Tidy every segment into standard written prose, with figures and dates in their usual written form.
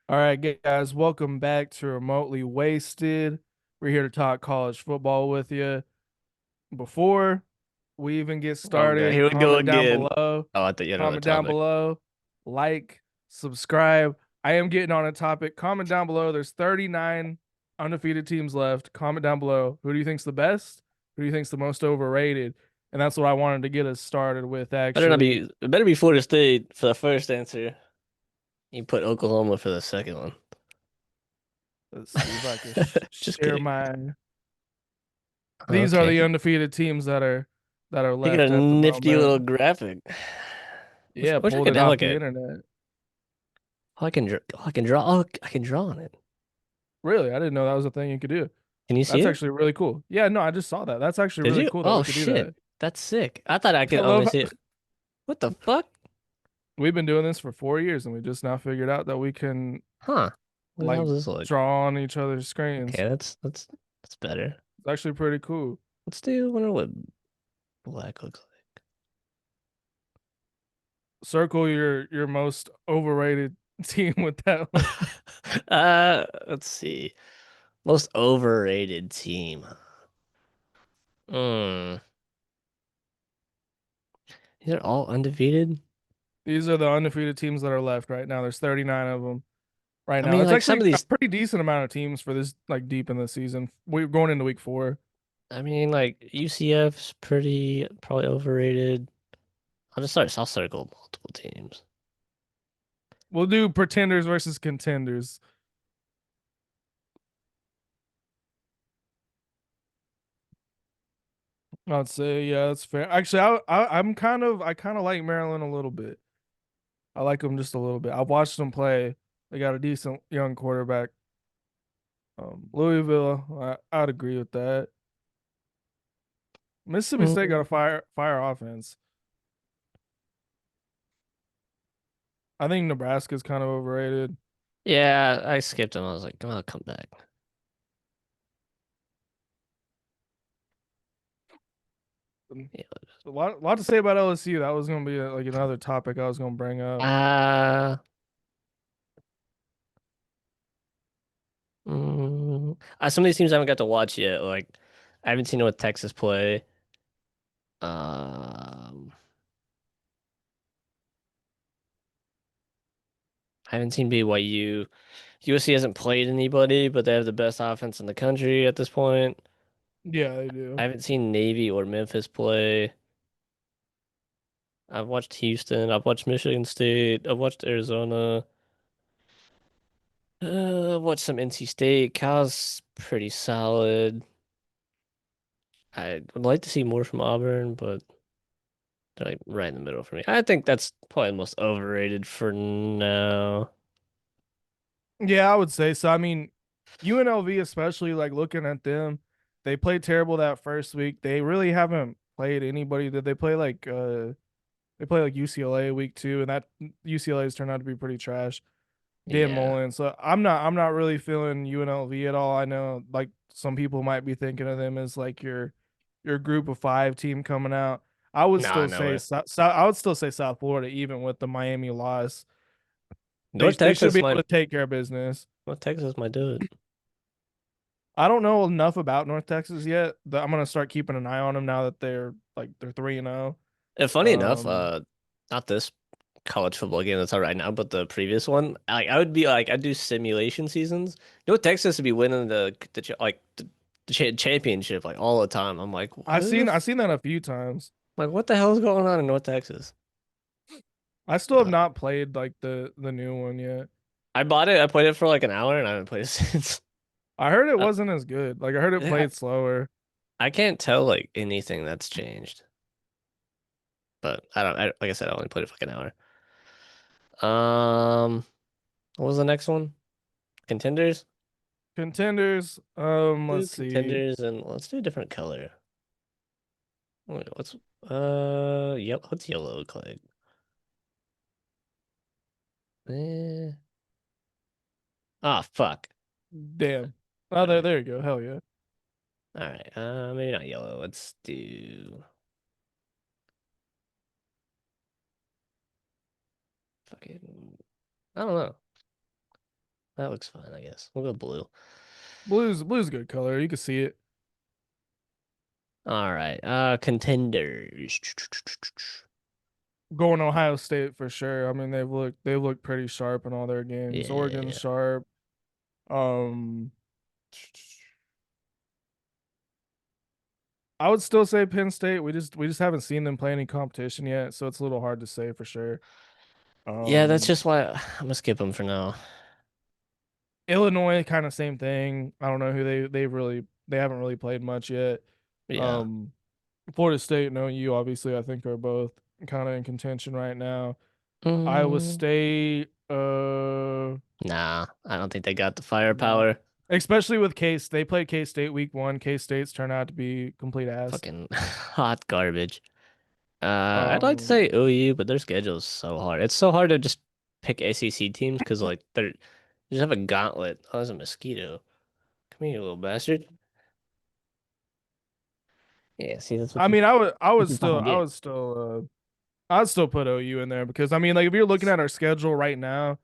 All right, guys, welcome back to Remotely Wasted. We're here to talk college football with you. Before we even get Oh god, started, here we go again. Oh, I thought you had another comment down topic. below, like, subscribe. I am getting on a topic. Comment down below. There's 39 undefeated teams left. Comment down below. Who do you think's the best? Who do you think's the most overrated? And that's what I wanted to get us started with, Better not actually. be. It better be Florida State for the first answer. You put Oklahoma for the second one. Let's see if I can Just share kidding. my. These are the Okay. undefeated teams that are Taking a left at the nifty little moment. graphic. Yeah, Wish I pulled could it have off like the a. internet. Oh, I can draw. Oh, I can draw. Oh, I can draw on it. Really, I didn't know that was a thing you could do. Can you see That's it? actually really cool. Yeah, no, I just saw that. That's actually Did really you? cool that we Oh could do shit. that. That's sick. I thought I I could only love see it. What the fuck? we've been doing this for 4 years and we just now figured out that we can Huh? What the hell like does this look? draw on each other's screens. Okay, that's better. It's actually pretty cool. Let's do. I wonder what black looks Circle your most overrated team with that one. like. Let's see. Most overrated team. Hmm. These are all undefeated. These are the undefeated teams that are left right now. There's 39 of them right I now. mean, That's like some actually of a these. pretty decent amount of teams for this like deep in the season. We're going into week 4. I mean, like UCF's pretty probably overrated. I'll circle multiple teams. We'll do pretenders versus contenders. I'd say yeah, that's fair. Actually, I kind of like Maryland a little bit. I like them just a little bit. I've watched them play. They got a decent young quarterback. Louisville, I'd agree with that. Mississippi State got a Mm, fire offense. I think Nebraska's kind of overrated. yeah, I skipped them. I was like, oh, I'll come back. Yeah. A lot to say about LSU. That was gonna be like another topic I was gonna bring up. Uh, some of these teams I haven't got to watch yet. Like, I haven't seen what Texas play. Um, I haven't seen BYU. USC hasn't played anybody, but they have the best offense in the country at this point. Yeah, they I do. haven't seen Navy or Memphis play. I've watched Houston. I've watched Michigan State. I've watched Arizona. I've watched some NC State. Cal's pretty solid. I would like to see more from Auburn, but they're like right in the middle for me. I think that's probably the most overrated for now. Yeah, I would say so. I mean, UNLV, especially like looking at them, they played terrible that first week. They really haven't played anybody. Did they play like they play like UCLA week 2, and that UCLA has turned out to be pretty trash. Dan Yeah. Mullen. So I'm not really feeling UNLV at all. I know like some people might be thinking of them as like your group of 5 team coming out. I would Nah, still no say way. I would still say South Florida even with the Miami loss. They North they should Texas be able might to take care of business. North Texas might do it. I don't know enough about North Texas yet. I'm gonna start keeping an eye on them now that they're 3-0. And funny enough, Um, not this college football game that's out right now, but the previous one, like I would be like I'd do simulation seasons. North Texas would be winning the championship like all the time. I'm like, I've what seen the I've seen that a few times. like what the hell is going on in North Texas? I still have But not played like the new one yet. I bought it. I played it for like an hour and I haven't played it since. I heard it Uh, wasn't as good. Like I heard it yeah, played slower. I can't tell like anything that's changed. But I don't. Like I said, I only played it for like an hour. Um, what was the next one? Contenders. Contenders. Do Let's see. contenders and let's do a different color. Wait, what's yep, what's yellow look like? Eh. Ah, fuck. Damn. Oh, there Whatever. there you go. Hell yeah. All right. Maybe not yellow. Let's do fucking. I don't know. That looks fine, I guess. We'll go blue. Blue's a good color. You can see it. All right. Contenders. Going Ohio State for sure. I mean, they've looked pretty sharp in all their games. Oregon's Yeah. sharp. Um, I would still say Penn State. We just haven't seen them play any competition yet, so it's a little hard to say for sure. Yeah, that's Um, just why I'm gonna skip them for now. Illinois kind of same thing. I don't know who they haven't really played much yet. Yeah. Um, Florida State and OU obviously I think are both kind of in contention right now. Iowa Mm, State, nah, I don't think they got the nah. firepower. Especially with Case, they played K State week one. K State's turned out to be complete ass. Fucking hot garbage. I'd like to say Um, OU, but their schedule is so hard. It's so hard to just pick ACC teams because like they just have a gauntlet. Oh, there's a mosquito. Come here, you little bastard. Yeah, see, that's I mean, I what would you still, fucking I get. would still, I'd still put OU in there because I mean, like if you're looking at our schedule right now,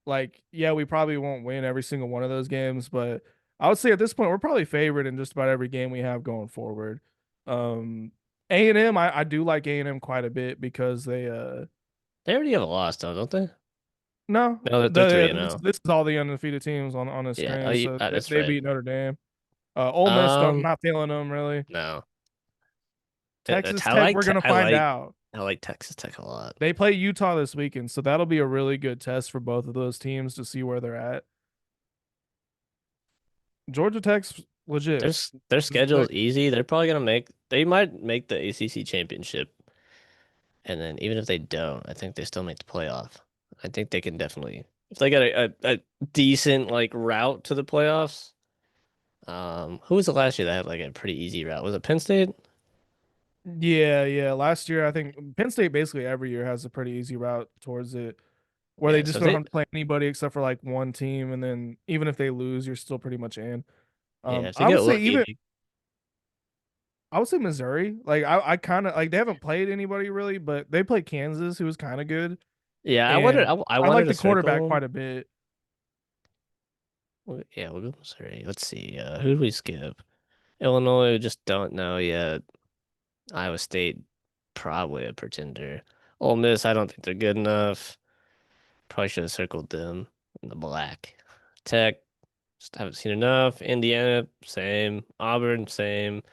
like yeah, we probably won't win every single one of those games, but I would say at this point we're probably favored in just about every game we have going forward. Um, A&M, I do like A&M quite a bit because They already have a loss though, don't they? no, No, they're 3 and this 0. this is all the undefeated teams on the Yeah, screen, so that's they right. beat Notre Dame. Ole Miss, don't, Um, not feeling them really. no. Texas Tech, we're gonna find out. I like Texas Tech a lot. They play Utah this weekend, so that'll be a really good test for both of those teams to see where they're at. Georgia Tech's legit. Their Georgia schedule is Tech, easy. They might make the ACC championship, and then even if they don't, I think they still make the playoff. I think they can definitely if they got a decent like route to the playoffs. Who was the last year that had like a pretty easy route? Was it Penn State? yeah, yeah. Last year, I think Penn State basically every year has a pretty easy route towards it, where they Yeah, so just if don't they have to play anybody except for like one team, and then even if they lose, you're still pretty much in. yeah, if they I would get say lucky, even I would say Missouri. Like I kind of like they haven't played anybody really, but they played Kansas, who was kind of good, yeah, and I I wanted like to the quarterback circle quite a bit. Yeah, we'll go Missouri. Let's see. Who do we skip? Illinois, we just don't know yet. Iowa State, probably a pretender. Ole Miss, I don't think they're good enough. Probably should have circled them in the black. Tech, just haven't seen enough. Indiana, same. Auburn, same.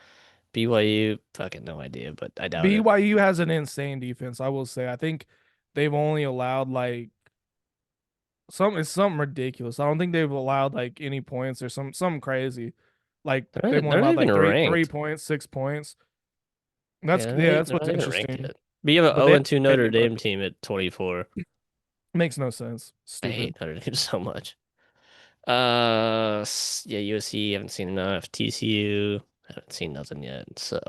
BYU, fucking no idea, but I doubt it. BYU has an insane defense. I will say. I think they've only allowed like it's something ridiculous. I don't think they've allowed like any points or something crazy. Like they've only They're not allowed even like three ranked. points, 6 points. Yeah, That's they're what's not even ranked interesting. yet. But you have an But they 0 haven't and 2 played Notre anybody. Dame team at 24. Makes no sense. I Stupid. hate Notre Dame so much. Yeah, USC, haven't seen enough. TCU, haven't seen nothing yet. So,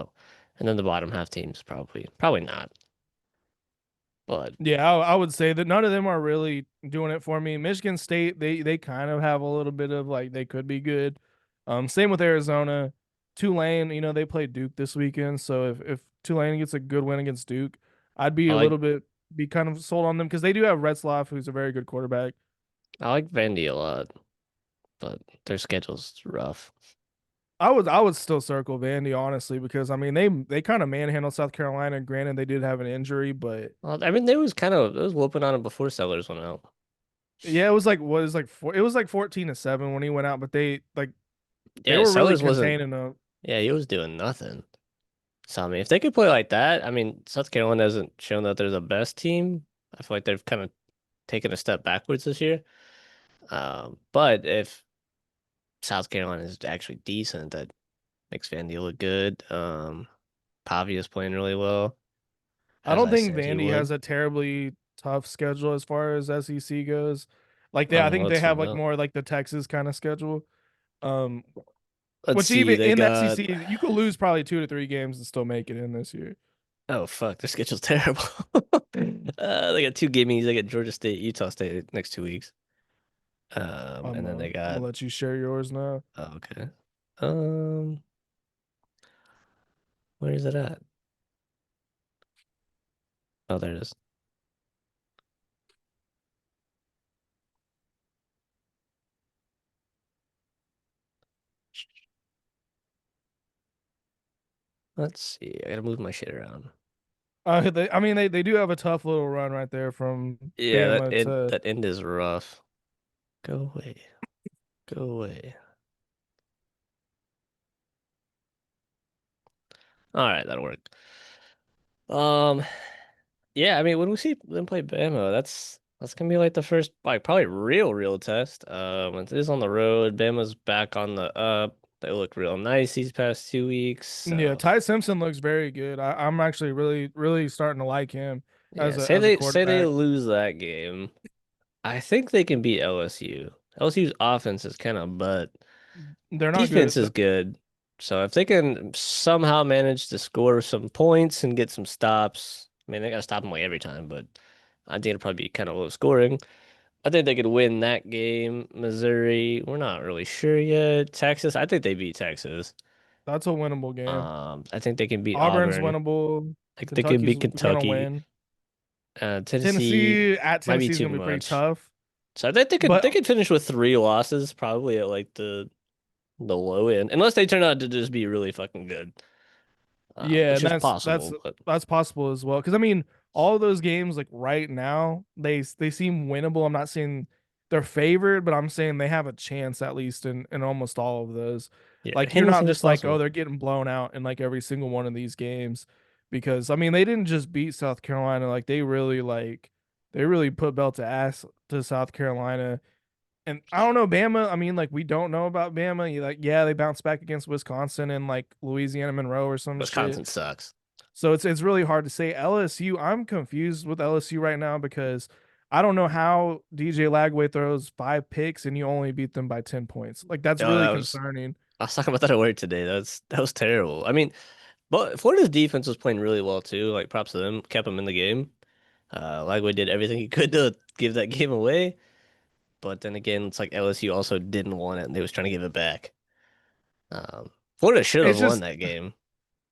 and then the bottom half teams probably not. But Yeah, I would say that none of them are really doing it for me. Michigan State, they kind of have a little bit of like they could be good. Same with Arizona. Tulane, they played Duke this weekend, so if Tulane gets a good win against Duke, I'd be I a like little bit be kind of sold on them because they do have Retzlaff, who's a very good quarterback. I like Vandy a lot, but their schedule's rough. I would still circle Vandy honestly because I mean they kind of manhandled South Carolina. Granted, they did have an injury, but Well, I mean, they was whooping on them before Sellers went out. yeah, it was like what is like it was like 14-7 when he went out, but they Yeah, were really Sellers wasn't. containing them. Yeah, he was doing nothing. So I mean, if they could play like that, I mean, South Carolina hasn't shown that they're the best team. I feel like they've kind of taken a step backwards this year. But if South Carolina is actually decent, that makes Vandy look good. Pavia's playing really well, I as don't I think said he Vandy would. has a terribly tough schedule as far as SEC goes. I think they Let's have find like out. more like the Texas kind of schedule. Um, Let's which see. even They in the got. SEC, you could lose probably 2 to 3 games and still make it in this year. Oh fuck, their schedule's terrible. They got two gimmies. They got Georgia State, Utah State next 2 weeks. And then they I'm gonna got. let you share yours now. Oh, okay. Um, where is it at? Oh, there it is. Let's see. I gotta move my shit around. I mean, they do have a tough little run right there from Yeah, Bama to. that end is rough. Go away. Go away. All right, that'll work. Um, yeah, I mean, when we see them play Bama, that's gonna be like the first, like, probably real test. It is on the road. Bama's back on the up. They look real nice these past 2 weeks. Yeah, So Ty Simpson looks very good. I'm actually really starting to like him yeah, as a say they quarterback. lose that game. I think they can beat LSU. LSU's offense is kind of butt. They're not Defense good. is good. So if they can somehow manage to score some points and get some stops, I mean, they gotta stop them like every time, but I think it'll probably be kind of low scoring. I think they could win that game. Missouri, we're not really sure yet. Texas, I think they beat Texas. That's a winnable game. I think they can beat Auburn's Auburn. winnable. I think they can Kentucky's beat gonna Kentucky. win. Tennessee Tennessee at might be Tennessee's too gonna be pretty much. tough. So I think But they could finish with 3 losses, probably at like the low end, unless they turn out to just be really fucking good, yeah, which and is that's possible. But that's possible as well. Because I mean, all of those games like right now, they seem winnable. I'm not saying they're favored, but I'm saying they have a chance at least in almost all of those. yeah, Like you're not anything's just like, oh, possible. they're getting blown out in like every single one of these games. Because I mean, they didn't just beat South Carolina, like they really put belt to ass to South Carolina. And I don't know Bama. I mean, like we don't know about Bama. You like, yeah, they bounced back against Wisconsin and like Louisiana Monroe or some shit. Wisconsin sucks. So it's really hard to say. LSU, I'm confused with LSU right now because I don't know how DJ Lagway throws 5 picks and you only beat them by 10 points. Like that's Oh, really concerning. I was talking about that at work today. That was terrible. I mean, but Florida's defense was playing really well too. Like props to them, kept them in the game. Lagway did everything he could to give that game away. But then again, it's like LSU also didn't want it, and they was trying to give it back. Florida should have It's won just that game.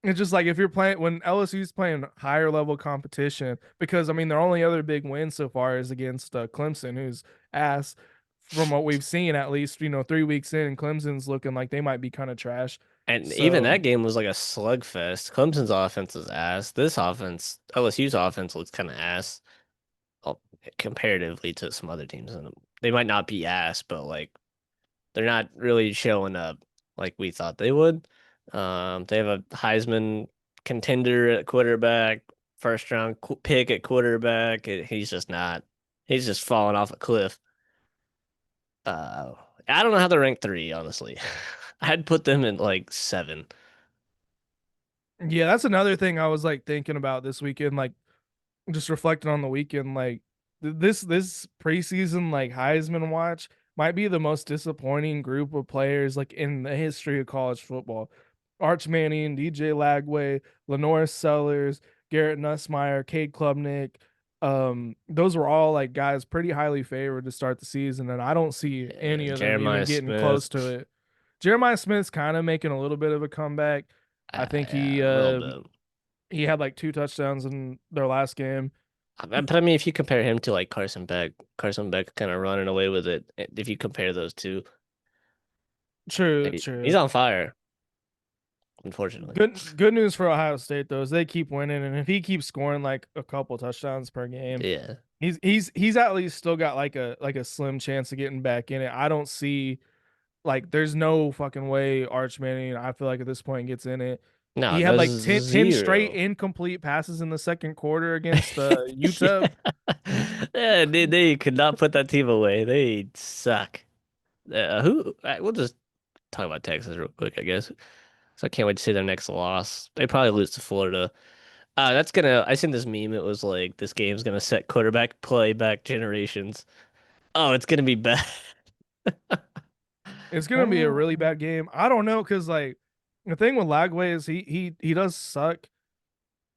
it's just like if you're playing when LSU's playing higher level competition, because I mean their only other big win so far is against Clemson, who's ass from what we've seen at least. 3 weeks in, and Clemson's looking like they might be kind of trash. And even So that game was like a slugfest. Clemson's offense is ass. This offense, LSU's offense looks kind of ass, well, comparatively to some other teams. And they might not be ass, but like they're not really showing up like we thought they would. They have a Heisman contender at quarterback, first round pick at quarterback. He's just not. He's just falling off a cliff. Uh, I don't know how they're ranked three, honestly. I'd put them in like seven. yeah, that's another thing I was like thinking about this weekend. Like just reflecting on the weekend, like this preseason like Heisman watch might be the most disappointing group of players like in the history of college football. Arch Manning, DJ Lagway, Lenore Sellers, Garrett Nussmeier, Cade Klubnik. Those were all like guys pretty highly favored to start the season, and I don't see Yeah, any of them even Jeremiah getting Smith. close to it. Jeremiah Smith's kind of making a little bit of a comeback. I think Yeah, a little bit. he had like 2 touchdowns in their last game. But I mean, if you compare him to like Carson Beck kind of running away with it. If you compare those two, True, he's true. on fire, unfortunately. Good news for Ohio State though is they keep winning, and if he keeps scoring like a couple touchdowns per game, Yeah. he's at least still got like a slim chance of getting back in it. I don't see like there's no fucking way Arch Manning, I feel like at this point gets in it. No, He had there's like ten straight zero. incomplete passes in the second quarter against Yeah. UTEP. Yeah, they could not put that team away. They suck. We'll just talk about Texas real quick, I guess. So I can't wait to see their next loss. They probably lose to Florida. I seen this meme. It was like, this game's gonna set quarterback play back generations. Oh, it's gonna be bad. It's gonna be a really Oh. bad game. I don't know because like the thing with Lagway is he does suck,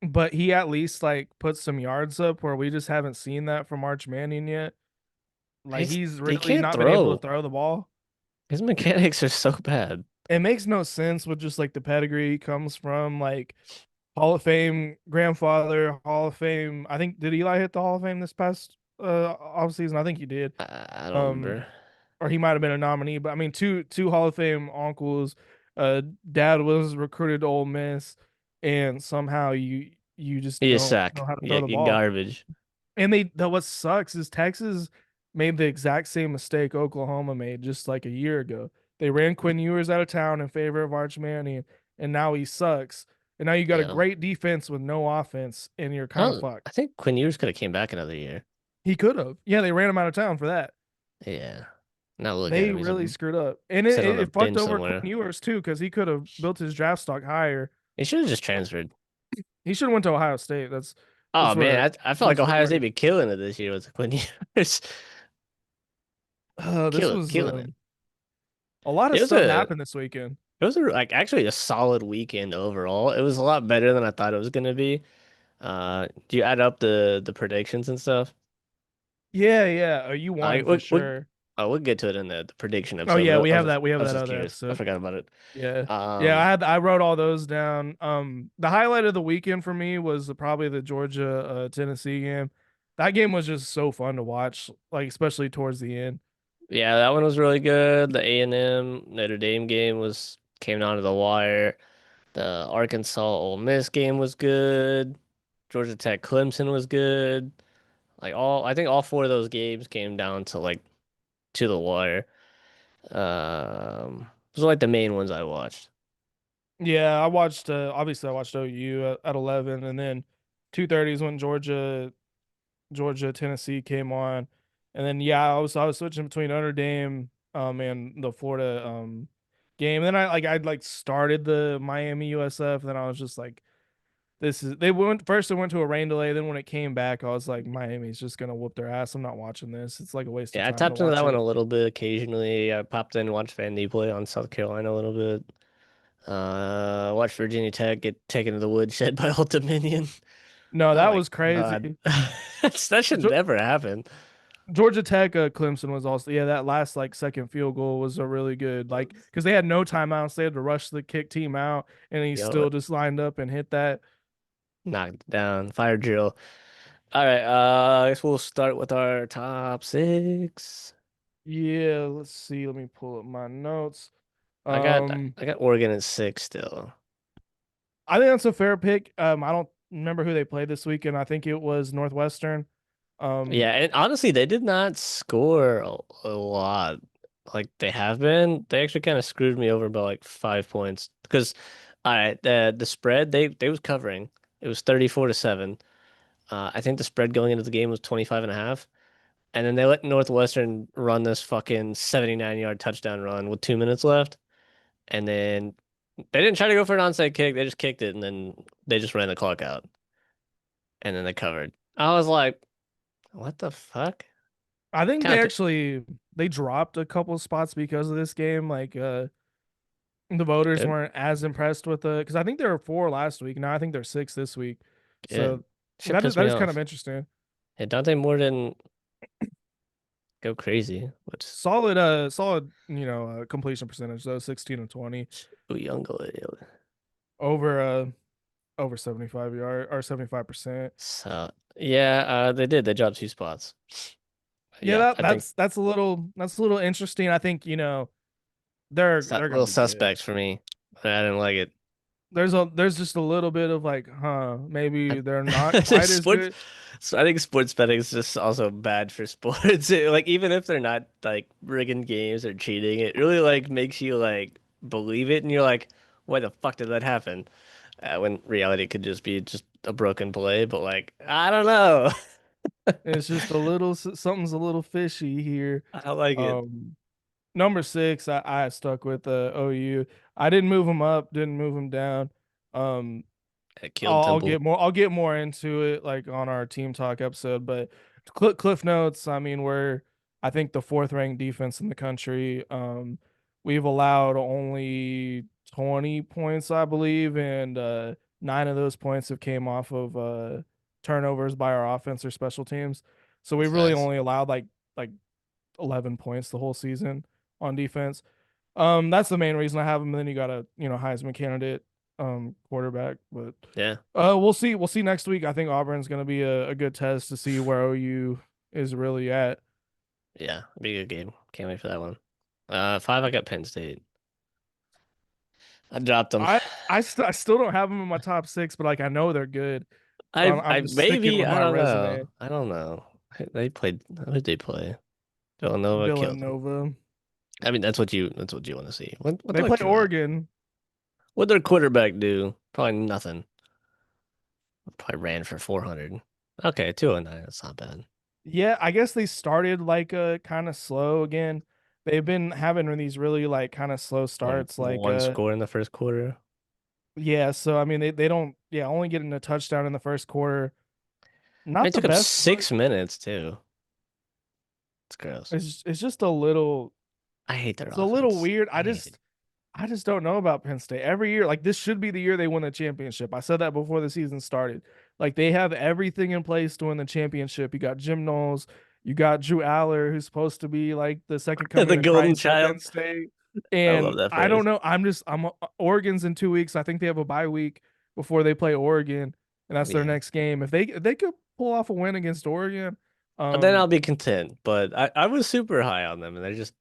but he at least like puts some yards up where we just haven't seen that from Arch Manning yet. Like he's He really can't not been able to throw. throw the ball. His mechanics are so bad. It makes no sense with just like the pedigree he comes from, like Hall of Fame grandfather, Hall of Fame. I think did Eli hit the Hall of Fame this past off season? I think he did. I don't Um, remember. or he might have been a nominee, but I mean two Hall of Fame uncles. Dad was recruited to Ole Miss. and somehow you just You don't know suck. how to Yeah, throw the you ball. garbage. And what sucks is Texas made the exact same mistake Oklahoma made just like a year ago. They ran Quinn Ewers out of town in favor of Arch Manning, and now he sucks. And now you got a Yeah. great defense with no offense, and you're kind of I fucked. think Quinn Ewers could have came back another year. He could have. Yeah, they ran him out of town for that. Yeah. Now look at They him. really screwed up. And Sit on a it fucked bench over somewhere. Quinn Ewers too, because he could have built his draft stock higher. He should have just transferred. He should have went to Ohio State. Oh That's man, where I feel like most Ohio State everybody. be killing it this year with Quinn Ewers. This was Killing it. a lot of It was stuff a happened this weekend. like actually a solid weekend overall. It was a lot better than I thought it was gonna be. Do you add up the predictions and stuff? Yeah, yeah. You I won for we sure. we'll get to it in the prediction Oh episode, yeah, but we I have was that just other curious. I episode. forgot about it. Yeah. Yeah, Um, I wrote all those down. The highlight of the weekend for me was probably the Georgia Tennessee game. That game was just so fun to watch, like especially towards the end. yeah, that one was really good. The A&M Notre Dame game was came down to the wire. The Arkansas Ole Miss game was good. Georgia Tech Clemson was good. I think all four of those games came down to like to the wire. Those are like the main ones I watched. Yeah, I watched obviously I watched OU at 11, and then 2:30 is when Georgia Tennessee came on. And then yeah, I was switching between Notre Dame and the Florida game. And then I'd like started the Miami USF, and then I was just like this is they went first. They went to a rain delay. Then when it came back, I was like, Miami's just gonna whoop their ass. I'm not watching this. It's like a waste of Yeah, I time to tapped into that watch one it. a little bit occasionally. I popped in and watched Vandy play on South Carolina a little bit. Watched Virginia Tech get taken to the woodshed by Old Dominion. No, Oh that my was crazy. God. That should Ge- never happen. Georgia Tech, Clemson was also yeah. That last like second field goal was a really good like because they had no timeouts. They had to rush the kick team out, and he Yo, still just lined up and hit that. knocked it down. Fire drill. All right, I guess we'll start with our top six. Yeah, let's see. Let me pull up my notes. Um, I got Oregon at six still. I think that's a fair pick. I don't remember who they played this weekend. I think it was Northwestern. Um, Yeah, and honestly, they did not score a lot like they have been. They actually kind of screwed me over by like 5 points because, all right, the spread they was covering. It was 34-7. I think the spread going into the game was 25 and a half. And then they let Northwestern run this fucking 79-yard touchdown run with 2 minutes left. And then they didn't try to go for an onside kick. They just kicked it and then they just ran the clock out. And then they covered. I was like, what the fuck? I think Kind of they dropped a couple of spots because of this game. Like the voters good. weren't as impressed with the because I think there were four last week. Now I think there's six this week. Good. So Shit pissed that me is kind of off. interesting. Yeah, Dante Moore didn't go crazy, which Solid, completion percentage though, 16 and 20 too young. over over 75 yard or 75%. So yeah, they did. They dropped 2 spots. Yeah, Yeah, I think that's a little interesting. I think, it's that they're little gonna be good. suspect for me. I didn't like it. There's just a little bit of like, huh, maybe I, they're not quite as sports, good. so I think sports betting is just also bad for sports. Like even if they're not like rigging games or cheating, it really like makes you like believe it, and you're like, why the fuck did that happen? When reality could just be just a broken play. But like, I don't know. It's just a little something's a little fishy here. I don't like it. Um, Number six, I stuck with OU. I didn't move them up, didn't move them down. Um, It killed Temple. I'll get more into it like on our team talk episode, but Cliff Notes, I mean, we're I think the fourth ranked defense in the country. We've allowed only 20 points, I believe, and nine of those points have came off of turnovers by our offense or special teams. So we That's really nice. only allowed like 11 points the whole season on defense. That's the main reason I have him. And then you got a Heisman candidate quarterback, but Yeah, we'll see. We'll see next week. I think Auburn's going to be a good test to see where OU is really at. yeah, be a good game. Can't wait for that one. Five, I got Penn State. I dropped them. I still don't have them in my top six, but like I know they're good, so I'm I just sticking maybe with I my don't know. resume. I don't know. They played. Who did they play? Villanova killed them. Villanova. I mean, that's what you want to see. What They their play Oregon. what their quarterback do? Probably nothing. Probably ran for 400. Okay, 209. That's not bad. Yeah, I guess they started like kind of slow again. They've been having these really like kind of slow starts. Like One score in the first quarter. yeah, so I mean they don't yeah only getting a touchdown in the first quarter. I mean, Not it the took up best look. 6 minutes too. It's gross. It's just a little I hate their it's a little offense. weird. I hate it. I just don't know about Penn State. Every year, like this should be the year they win the championship. I said that before the season started. Like they have everything in place to win the championship. You got Jim Knowles, you got Drew Aller, who's supposed to be like the second coming The of golden Christ at Penn child. State. I love And that I don't phrase. know. I'm Oregon's in 2 weeks. I think they have a bye week before they play Oregon, and that's their Yeah. next game. If they could pull off a win against Oregon, Then I'll um, be content. But I was super high on them, and they're just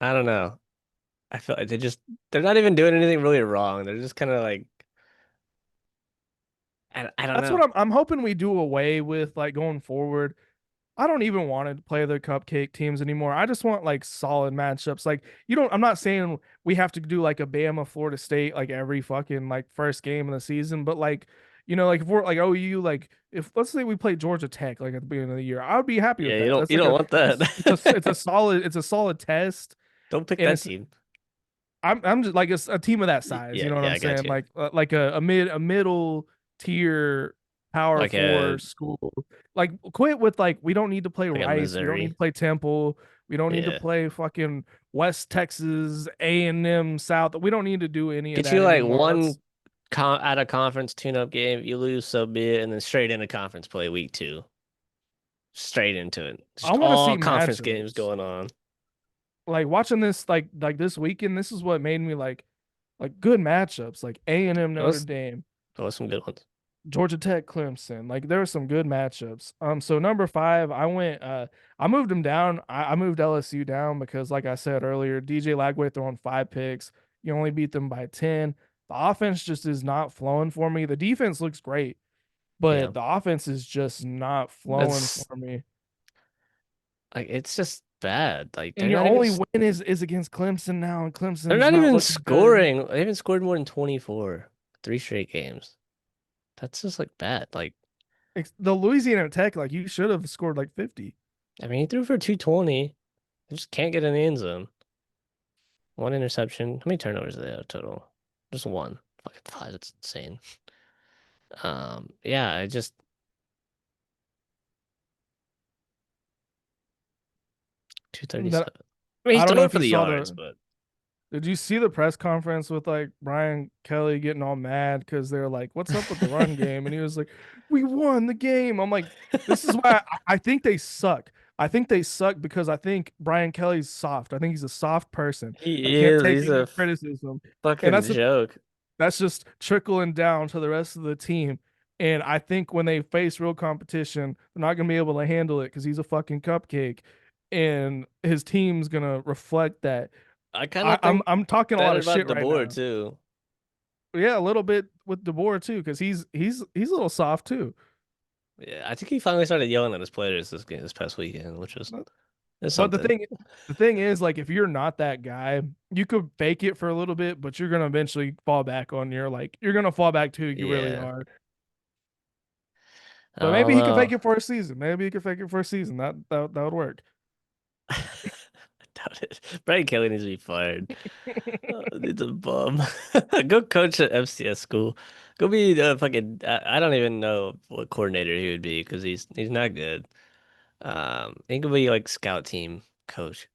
I don't know. I feel like they're not even doing anything really wrong. They're just kind of like I don't that's know. what I'm hoping we do away with like going forward. I don't even want to play the cupcake teams anymore. I just want like solid matchups. Like you don't I'm not saying we have to do like a Bama Florida State like every fucking like first game of the season, but like like if we're like OU like if let's say we play Georgia Tech like at the beginning of the year, I would be happy with Yeah, that. That's you like don't want that. it's a solid test Don't pick and that it's team. I'm just like a team of that size, you Yeah, know what yeah, I'm I got saying? you. Like a middle tier power Like four a school. Like quit with like we don't need to play like a Rice, we don't need to Missouri. play Temple, we don't need to Yeah. play fucking West Texas, A&M South. We don't need to do any of Get you that like anymore. one Let's out of conference tune-up game. You lose, so be it, and then straight into conference play week 2. Straight into it. I Just want to see all conference games matchups. going on. Like watching this like this weekend, this is what made me like good matchups, like A&M Notre Those Dame. those some good ones. Georgia Tech, Clemson. Like there were some good matchups. So number five, I moved him down. I moved LSU down because like I said earlier, DJ Lagway throwing 5 picks. You only beat them by 10. The offense just is not flowing for me. The defense looks great, Yeah. but the offense is just not flowing That's for me. like it's just bad. Like And your only win is against Clemson now, and they're Clemson's not not even looking good. scoring. They haven't scored more than 24. 3 straight games. That's just like bad. Like The Louisiana Tech, like you should have scored like 50. I mean, he threw for 220. They just can't get in the end zone. One interception. How many turnovers do they have total? Just one. Fucking five. That's insane. Yeah, I just 237. That I mean, he's I don't know throwing if for you the saw yards, the but Did you see the press conference with like Brian Kelly getting all mad because they're like, "What's up with the run game?" And he was like, "We won the game." I'm like, "This is why I think they suck. I think they suck because I think Brian Kelly's soft. I think he's a soft person that he can't is. take He's any a criticism, and fucking joke. that's just trickling down to the rest of the team. And I think when they face real competition, they're not gonna be able to handle it because he's a fucking cupcake, and his team's gonna reflect that. I kind of think I'm talking a that lot of about shit right DeBoer now. too. Yeah, a little bit with DeBoer too, because he's a little soft too. Yeah, I think he finally started yelling at his players this past weekend, which was is But something. the thing is, like, if you're not that guy, you could fake it for a little bit, but you're gonna eventually fall back on your like you're gonna fall back to who you really Yeah. are. I But don't maybe he could know. fake it for a season. Maybe he could fake it for a season. That would work. I doubt it. Brian Kelly needs to be fired. Needs a bum. Go coach at FCS school. Go be the fucking. I don't even know what coordinator he would be because he's not good. He could be like scout team coach.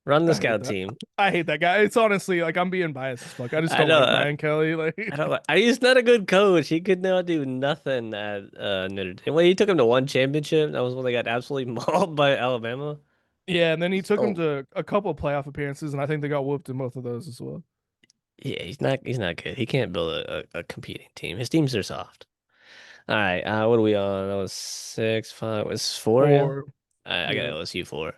Run the I hate scout that. team. I hate that guy. It's honestly like I'm being biased as fuck. I just I don't know. like Brian Kelly. I Like, don't. He's not a good coach. He could not do nothing at Notre Dame. Well, he took him to one championship. That was when they got absolutely mauled by Alabama. yeah, and then he took him Oh, to a couple of playoff appearances, and I think they got whooped in both of those as well. yeah. He's not good. He can't build a competing team. His teams are soft. All right. What are we on? That was 6, 5. Was 4? Yeah. Or I got yeah, LSU 4.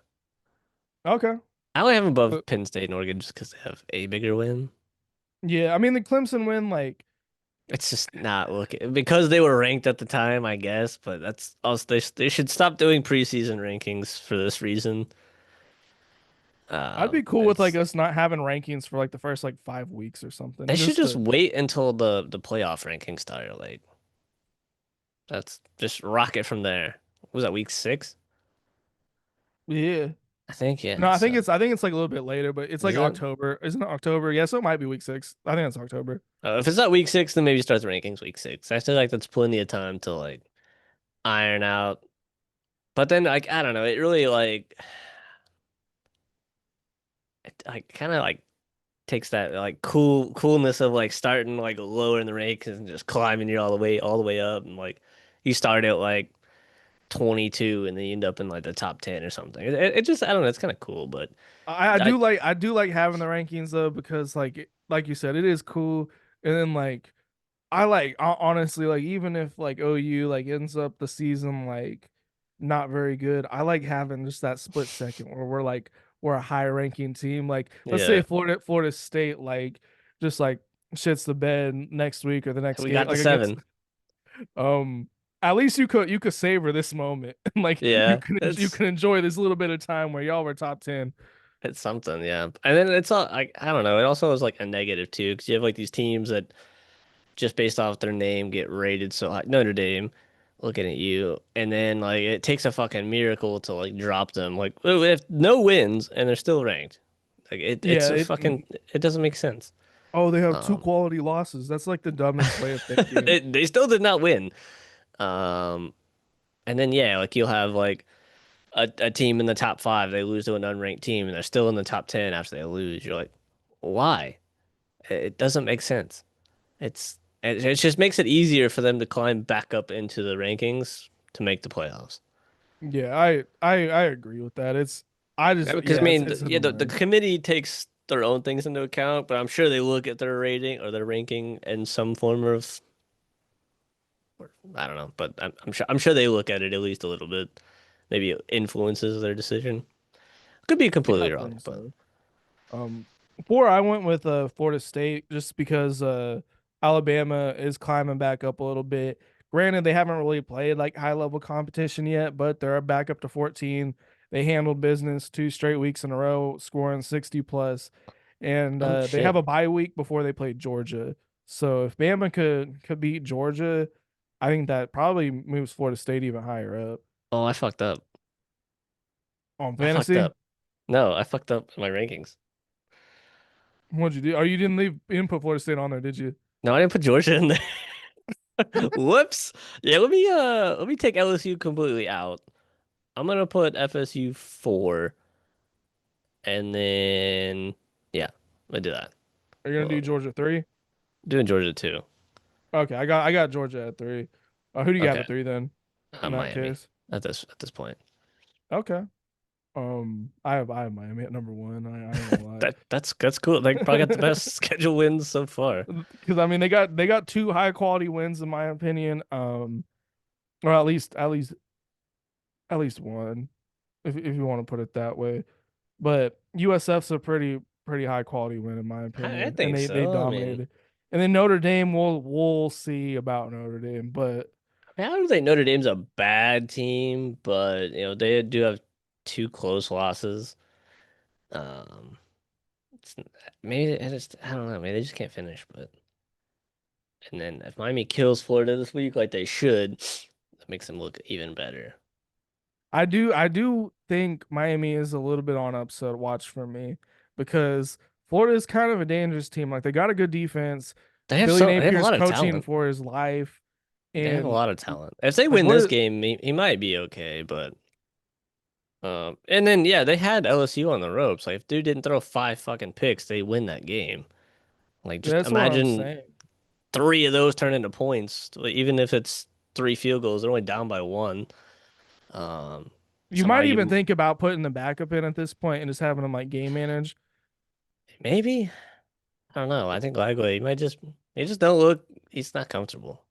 okay. I only have them Uh, above Penn State and Oregon just because they have a bigger win. Yeah, I mean the Clemson win, like It's just not looking because they were ranked at the time, I guess. But that's also they should stop doing preseason rankings for this reason. I'd be cool with like It's us not having rankings for like the first like 5 weeks or they something. should Just just to wait until the playoff rankings start. Like that's just rocket from there. What was that week 6? yeah. I think No, yeah. I think So it's I think it's like a little bit later, but it's is like it? October. Isn't it October? Yeah, so it might be week 6. I think it's October. If it's not week 6, then maybe start the rankings week 6. I feel like that's plenty of time to like iron out. But then like I don't know, it really like kind of like takes that like coolness of like starting like lower in the ranks and just climbing you all the way up and like you start at like 22 and then you end up in like the top 10 or something. It just I don't know, it's kind of cool, but I I do like having the rankings though because like you said, it is cool. And then like I like honestly like even if like OU like ends up the season like not very good, I like having just that split second where we're a high ranking team. Like let's say yeah, Florida State like just like shits the bed next week or the next we game got to like against 7. um at least you could savor this moment and like Yeah, you it's can enjoy this little bit of time where y'all were top 10. it's something, yeah. And then it's all like I don't know, it also is like a negative too because you have like these teams that just based off their name get rated so high. Notre Dame, looking at you, and then like it takes a fucking miracle to like drop them. Like if no wins and they're still ranked, like it's Yeah, a fucking it doesn't make sense. oh, they have two Um, quality losses. That's like the dumbest way of thinking. they still did not win. Um, and then yeah, like you'll have like a team in the top 5, they lose to an unranked team, and they're still in the top 10 after they lose. You're like, why? It doesn't make sense. It just makes it easier for them to climb back up into the rankings to make the playoffs. Yeah, I agree with that. It's I just Yeah, because I yeah, mean, it's yeah, the annoying. committee takes their own things into account, but I'm sure they look at their rating or their ranking in some form of, I don't know, but I'm sure they look at it at least a little bit. Maybe it influences their decision. Could be Yeah, I completely wrong, think but so. Before I went with Florida State just because Alabama is climbing back up a little bit. Granted, they haven't really played like high level competition yet, but they're back up to 14. They handled business 2 straight weeks in a row, scoring 60 plus, and oh they have shit. a bye week before they play Georgia. So if Bama could beat Georgia, I think that probably moves Florida State even higher up Oh, I fucked up. on I fucked fantasy. up. No, I fucked up my rankings. What'd you do? Oh, you didn't put Florida State on there, did you? No, I didn't put Georgia in there. Whoops. Yeah, let me take LSU completely out. I'm gonna put FSU 4, and then yeah, I do that. Are you gonna do Well, Georgia 3? doing Georgia 2. Okay, I got Georgia at 3. Who do you have Okay, at 3 then? In that Miami case, at this point. okay. I have Miami at number one. I ain't gonna lie, That's cool. They probably got the best schedule wins so far. because I mean they got two high quality wins in my opinion. Or at least one, if you want to put it that way. But USF's a pretty high quality win in my I opinion, and think they so. I mean, dominated. And then Notre Dame, we'll see about Notre Dame, but I don't think Notre Dame's a bad team, but they do have 2 close losses. Um, it's, maybe I don't know. Maybe they just can't finish. But and then if Miami kills Florida this week like they should, that makes them look even better. I do think Miami is a little bit on upset watch for me because Florida is kind of a dangerous team. Like they got a good defense. Billy They have a Napier's lot of coaching talent. for his life, They have a and lot of talent. If they like win this game, he might be okay. But and then yeah, they had LSU on the ropes. Like if dude didn't throw 5 fucking picks, they win that game. Like just that's what I'm imagine saying. 3 of those turn into points. Like, even if it's 3 field goals, they're only down by one. You Somehow might even you think about putting the backup in at this point and just having them like game manage. maybe I don't know. I think Lagway he just don't look. He's not comfortable.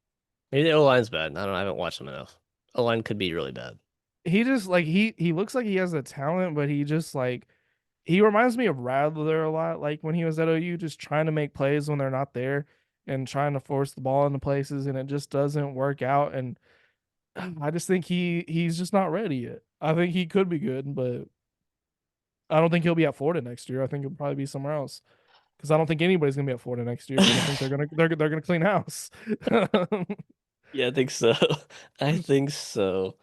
Maybe the O line's bad. I don't know. I haven't watched him enough. O line could be really bad. He just like he looks like he has the talent, but he just like he reminds me of Rattler a lot, like when he was at OU, just trying to make plays when they're not there and trying to force the ball into places, and it just doesn't work out. And I just think he's just not ready yet. I think he could be good, but I don't think he'll be at Florida next year. I think he'll probably be somewhere else because I don't think anybody's gonna be at Florida next year because I think they're gonna clean house. Yeah, I think so. I think so.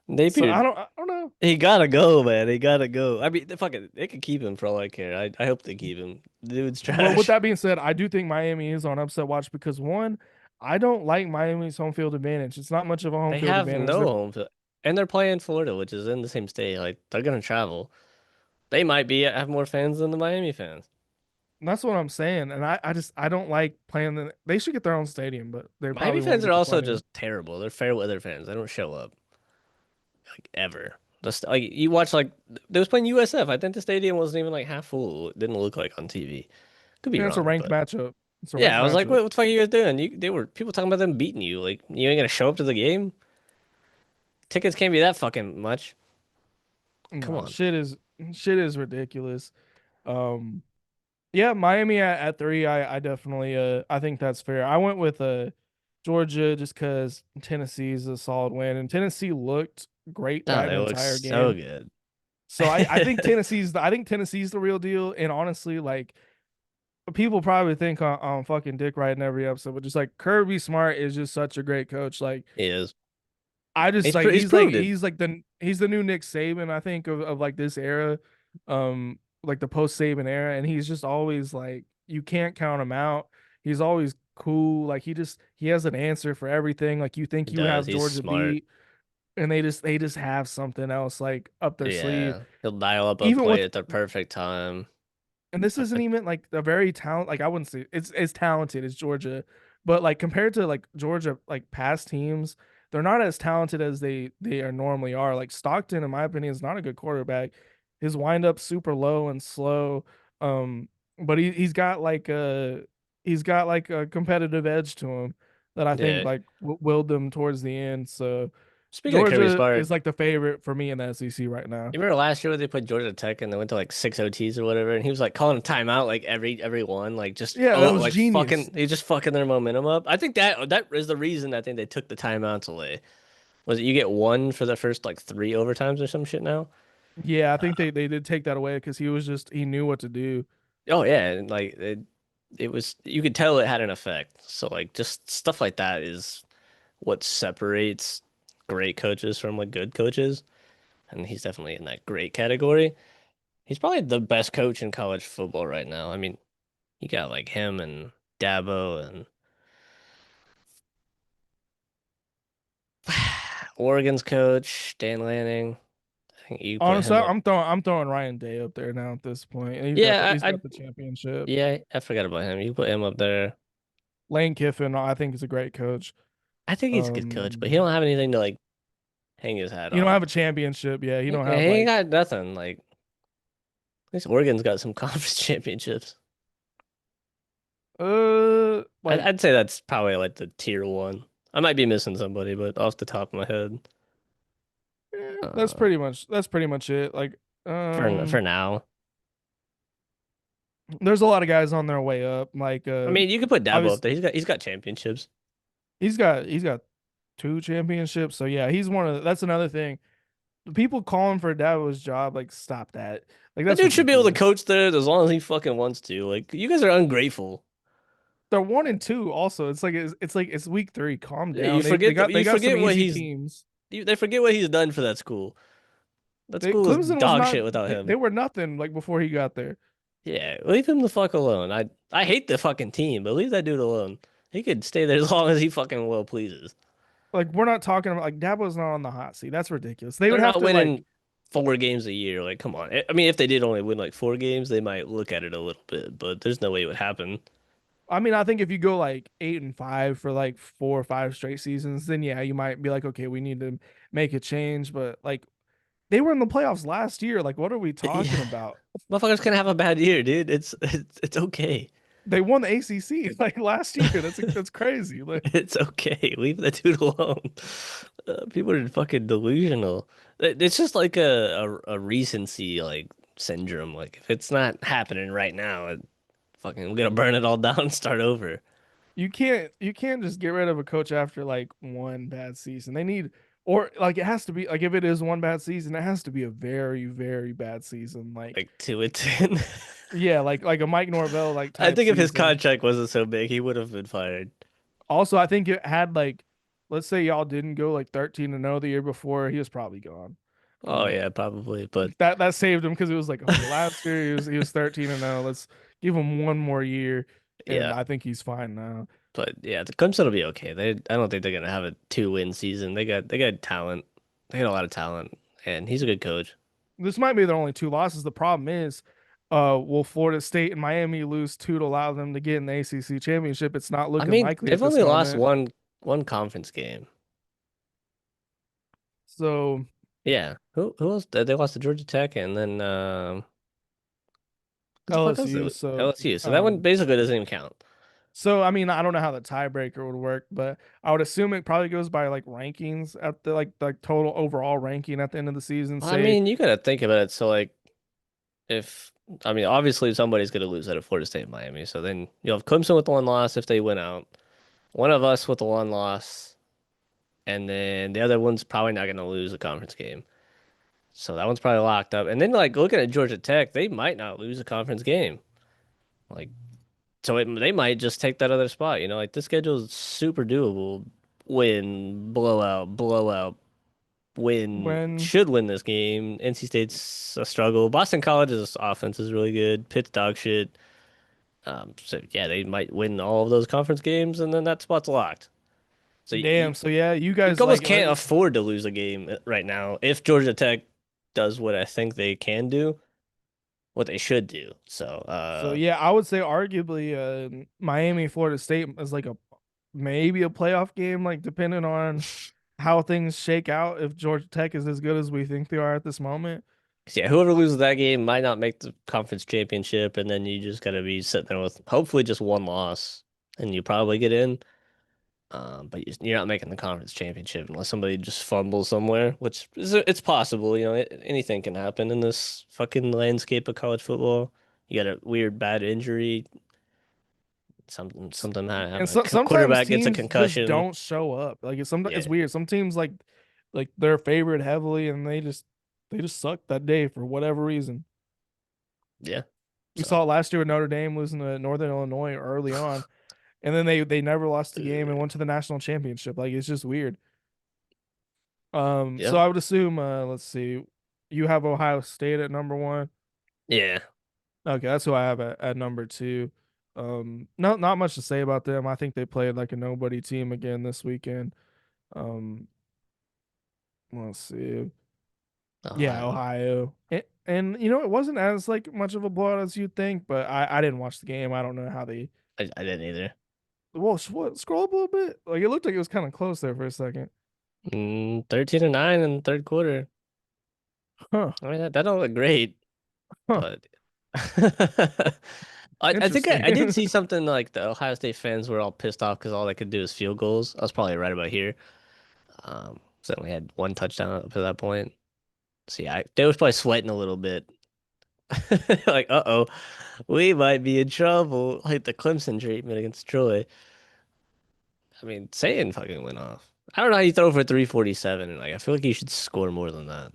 So Napier, I don't know. he gotta go, man. He gotta go. I mean, fuck it. They could keep him for all I care. I hope they keep him. The dude's But with trash. that being said, I do think Miami is on upset watch because one, I don't like Miami's home field advantage. It's not much of a home They field have advantage. no home field, and they're playing Florida, which is in the same state. Like they're gonna travel. They might be have more fans than the Miami fans. That's what I'm saying. And I don't like playing they should get their own stadium, but they Miami probably won't fans are get to also play. just terrible. They're fair weather fans. They don't show up like ever. Just like you watch like they was playing USF. I think the stadium wasn't even like half full. It didn't look like on TV. Could be And it's a wrong, ranked but matchup. It's a ranked yeah, I was like, matchup. what the fuck are you guys doing? They were people talking about them beating you. Like you ain't gonna show up to the game. Tickets can't be that fucking much. Come No, on. shit is ridiculous. Um yeah, Miami at three, I definitely I think that's fair. I went with Georgia just because Tennessee's a solid win, and Tennessee looked great No, that they look entire so game. good. So I think Tennessee's the real deal. And honestly, like people probably think I'm fucking dick riding every episode, but just like Kirby Smart is just such a great coach. Like He is. I just like He's proved it. he's the new Nick Saban, I think, of like this era, like the post Saban era, and he's just always like you can't count him out. He's always cool. Like he has an answer for everything. Like you think He you does. have He's Georgia smart. beat, and they just have something else like up their sleeve. Yeah. He'll dial up a Even play with at the perfect time. and this I, isn't I, even like a very talent like I wouldn't say it's as talented as Georgia, but like compared to like Georgia like past teams, they're not as talented as they are normally are. Like Stockton, in my opinion, is not a good quarterback. His windup's super low and slow. But he's got like a competitive edge to him that I think yeah. like willed them towards the end. So Speaking of Kirby Georgia Smart, is like the favorite for me in the SEC right now. you remember last year when they played Georgia Tech and they went to like six OTs or whatever, and he was like calling a timeout like every one, like just Yeah, it was like genius. fucking he just fucking their momentum up. I think that is the reason I think they took the timeouts away. Was it you get one for the first like three overtimes or some shit now? Yeah, I think they did take that away because he knew what to do. Oh yeah, and like it was you could tell it had an effect. So like just stuff like that is what separates great coaches from like good coaches, and he's definitely in that great category. He's probably the best coach in college football right now. I mean, you got like him and Dabo and Oregon's coach, Dan Lanning. I think you put Honestly, him up. I'm throwing Ryan Day up there now at this point. Yeah, He's got the championship. yeah, I forgot about him. You put him up there. Lane Kiffin, I think is a great coach. I think he's a good coach, but he Um, don't have anything to like hang his hat you don't on. have a championship, yeah. You He, don't he have ain't like got nothing. Like at least Oregon's got some conference championships. like I'd say that's probably like the tier one. I might be missing somebody, but off the top of my head, uh, that's pretty much it. Like for now, there's a lot of guys on their way up. Like I mean, you could put Dabo up obviously there. He's got championships. he's got two championships. So yeah, he's one of that's another thing. The people calling for Dabo's job, like stop that. Like That that's dude should be able to ridiculous. coach there as long as he fucking wants to. Like, you guys are ungrateful. They're 1-2 also. It's like it's week 3. Calm Yeah, down. They you got some forget what easy he's teams. they forget what he's done for that school. That school was Clemson was dog not shit without they him. were nothing like before he got there. Yeah, leave him the fuck alone. I hate the fucking team, but leave that dude alone. He could stay there as long as he fucking well pleases. Like we're not talking about like Dabo's not on the hot seat. That's ridiculous. They They're would have not to like winning 4 games a year. Like, come on. I mean, if they did only win like 4 games, they might look at it a little bit, but there's no way it would happen. I mean, I think if you go like 8-5 for like 4 or 5 straight seasons, then yeah, you might be like, okay, we need to make a change. But like they were in the playoffs last year. Like, what are we talking Yeah, about? motherfuckers can have a bad year, dude. It's okay. They won the ACC like last year. That's crazy. Like, It's okay. Leave that dude alone. People are fucking delusional. It's just like a recency like syndrome. Like if it's not happening right now, fucking we're gonna burn it all down and start over. You can't just get rid of a coach after like one bad season. They need or like it has to be like if it is one bad season, it has to be a very, very bad season. Like Like 2-10. yeah, like a Mike Norvell like I type think if his season. contract wasn't so big, he would have been fired. Also, I think it had like let's say y'all didn't go like 13-0 the year before, he was probably gone. Oh Um yeah, probably. But that saved him because it was like, okay, last year he was 13-0. Let's give him one more year and yeah, I think he's fine now. but yeah, the Clemson will be okay. I don't think they're gonna have a 2-win season. They got talent. They got a lot of talent, and he's a good coach. This might be their only two losses. The problem is, will Florida State and Miami lose two to allow them to get in the ACC championship? It's not I looking mean, likely at they've this only lost moment. one conference game. So, Yeah. Who else? They lost to Georgia Tech, and then who the fuck else? It LSU. was So, LSU. So that one basically doesn't even count. I mean, I don't know how the tiebreaker would work, but I would assume it probably goes by like rankings at the like total overall ranking at the end of the season. I Say mean, you gotta think about it. So like, if I mean, obviously somebody's gonna lose out of Florida State and Miami. So then you'll have Clemson with the one loss if they win out. One of us with the one loss, and then the other one's probably not gonna lose a conference game. So that one's probably locked up. And then like looking at Georgia Tech, they might not lose a conference game. Like so they might just take that other spot. Like this schedule is super doable. Win, blowout, blowout, win. when Should win this game. NC State's a struggle. Boston College's offense is really good. Pitt's dog shit. So yeah, they might win all of those conference games, and then that spot's locked. So damn, so yeah, you you guys almost like can't afford to lose a game right now if Georgia Tech does what I think they can do, what they should do. So, so yeah, I would say arguably Miami Florida State is like a maybe a playoff game, like depending on how things shake out. If Georgia Tech is as good as we think they are at this moment, yeah, whoever loses that game might not make the conference championship, and then you just gotta be sitting there with hopefully just one loss, and you probably get in. But you're not making the conference championship unless somebody just fumbles somewhere, which it's possible. Anything can happen in this fucking landscape of college football. You got a weird bad injury, something and happen. A sometimes quarterback gets a teams just concussion. don't show up. Like it's Yeah, weird. Some teams like they're favored heavily, and they just suck that day for whatever reason. yeah. We So, saw it last year with Notre Dame losing to Northern Illinois early on, and then they never lost the game and went to the national championship. Like it's just weird. So yep, I would assume, let's see, you have Ohio State at number one. yeah. Okay, that's who I have at number two. Not much to say about them. I think they played like a nobody team again this weekend. Um, let's see. Yeah, Ohio. Ohio. And it wasn't as like much of a blowout as you'd think, but I didn't watch the game. I don't know how they. I didn't either. Well, scroll up a little bit. Like it looked like it was kind of close there for a second. 13-9 in the third quarter. Huh. I mean, that don't look great, Huh. but I think I did Interesting. see something like the Ohio State fans were all pissed off because all they could do is field goals. I was probably right about here. So we had one touchdown up to that point. So yeah, they was probably sweating a little bit. Like, uh-oh, we might be in trouble. Like the Clemson treatment against Troy. I mean, Satan fucking went off. I don't know how you throw for 347, and like I feel like you should score more than that.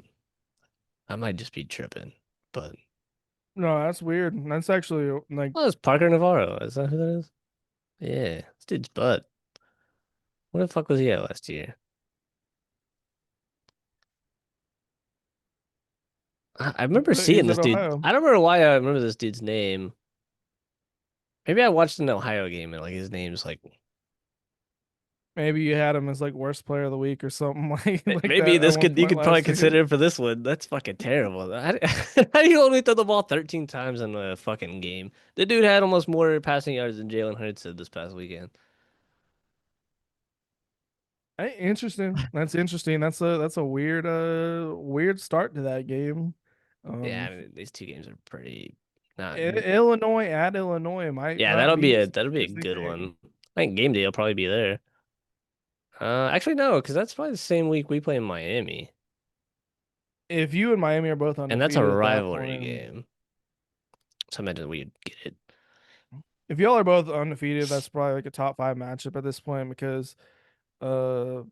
I might just be tripping. But No, that's weird. That's actually like oh, it's Parker Navarro. Is that who that is? Yeah, this dude's butt. Where the fuck was he at last year? I remember seeing he's this at dude. Ohio. I don't remember why I remember this dude's name. Maybe I watched an Ohio game and like his name's like Maybe you had him as like worst player of the week or something like maybe that at this one could you point could probably last year. consider him for this one. That's fucking terrible. How do you only throw the ball 13 times in a fucking game? The dude had almost more passing yards than Jalen Hurts did this past weekend. Hey, interesting. That's interesting. That's a weird start to that game. Yeah, Um, I mean, these two games are pretty not. Illinois at Illinois might Yeah, not be as that'll be a good as they good think. one. I think game day will probably be there. Actually no, because that's probably the same week we play in Miami. if you and Miami are both And that's a undefeated at that rivalry point, game. So I imagine we'd get it. if y'all are both undefeated, that's probably like a top five matchup at this point because uh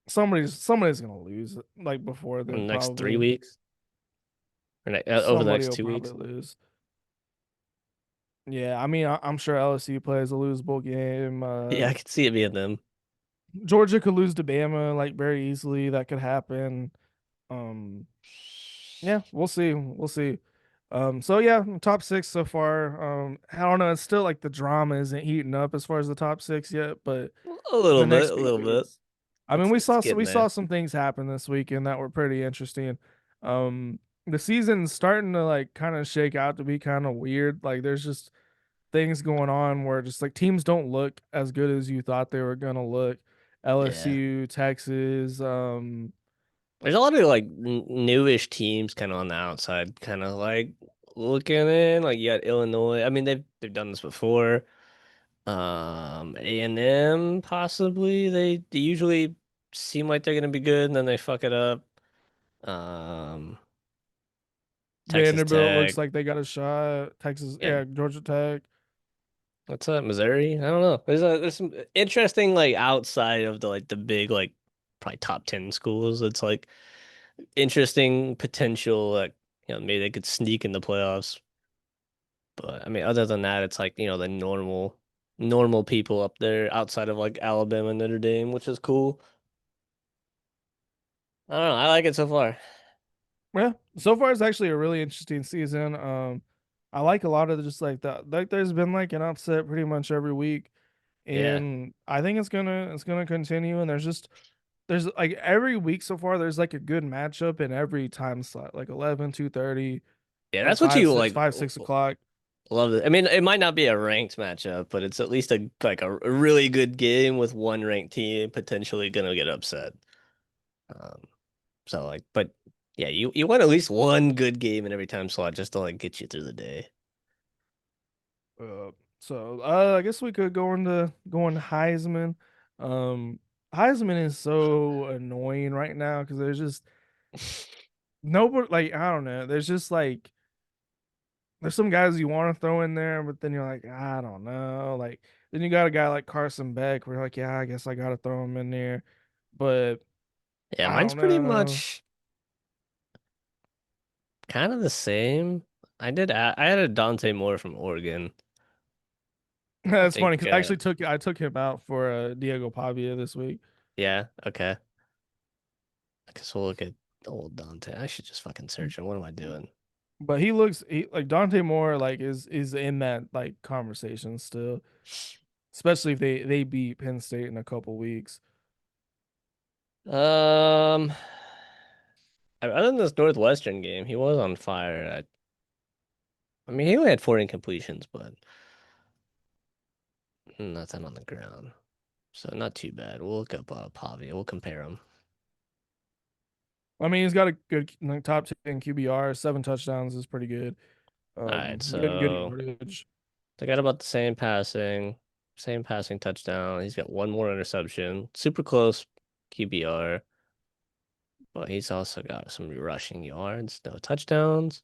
somebody's gonna lose like before In the then next three probably. weeks or over the Somebody next will two probably weeks. lose. Yeah, I mean, I'm sure LSU plays a losable game. Yeah, I could see it being them. Georgia could lose to Bama like very easily. That could happen. Um, yeah, we'll see. We'll see. So yeah, top six so far. I don't know. It's still like the drama isn't heating up as far as the top six yet, but A little the bit, next a few little bit. weeks. I mean, It's we getting saw there. some things happen this weekend that were pretty interesting. The season's starting to like kind of shake out to be kind of weird. Like there's just things going on where just like teams don't look as good as you thought they were gonna look. Yeah. LSU, Texas, There's a lot of like newish teams kind of on the outside, kind of like looking in. Like you got Illinois. I mean, they've done this before. A&M possibly. They usually seem like they're gonna be good, and then they fuck it up. Um, Texas Vanderbilt looks Tech. like they got a shot. Texas, Yeah, yeah, Georgia Tech. what's that? Missouri? I don't know. There's some interesting like outside of the like the big like probably top 10 schools. It's like interesting potential like maybe they could sneak in the playoffs. But I mean other than that it's like the normal people up there outside of like Alabama and Notre Dame, which is cool. I don't know. I like it so far. Yeah, so far it's actually a really interesting season. I like a lot of just like that. Like there's been like an upset pretty much every week, Yeah. and I think it's gonna continue. And there's like every week so far there's like a good matchup in every time slot, like 11, 2:30, Yeah, that's what 5, you 6, like 5, 6 o'clock. love it. I mean, it might not be a ranked matchup, but it's at least a really good game with one ranked team potentially gonna get upset. Um, so like, but yeah, you want at least one good game in every time slot just to like get you through the day. I guess we could go into Heisman. Um, Heisman is so annoying right now because there's just nobody like I don't know. There's just like there's some guys you want to throw in there, but then you're like I don't know. Like then you got a guy like Carson Beck where you're like yeah I guess I got to throw him in there, but Yeah, I mine's don't pretty know. much kind of the same. I had a Dante Moore from Oregon. I That's funny think because I took him out for Diego Pavia this week. yeah, okay. I guess we'll look at old Dante. I should just fucking search him. What am I doing? But like Dante Moore like is in that like conversation still, especially if they beat Penn State in a couple weeks. Um, other than this Northwestern game, he was on fire. I mean, he only had four incompletions, but nothing on the ground. So not too bad. We'll look up Pavia. We'll compare them. I mean, he's got a good like, top 10 QBR, 7 touchdowns is pretty good. All right, Good so yardage. they got about the same passing touchdown. He's got one more interception. Super close QBR, but he's also got some rushing yards, no touchdowns.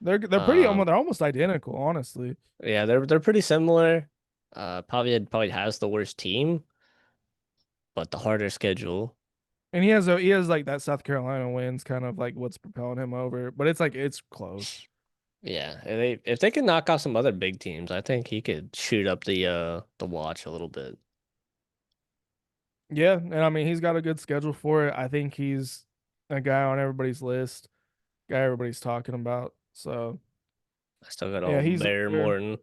They're pretty Um, almost they're almost identical, honestly. yeah, they're pretty similar. Pavia probably has the worst team, but the harder schedule. And he has like that South Carolina wins kind of like what's propelling him over, but it's like it's close. Yeah, if they can knock off some other big teams, I think he could shoot up the watch a little bit. Yeah, and I mean he's got a good schedule for it. I think he's a guy on everybody's list, guy everybody's talking about. So I still got yeah, old he's up Bear there. Morton,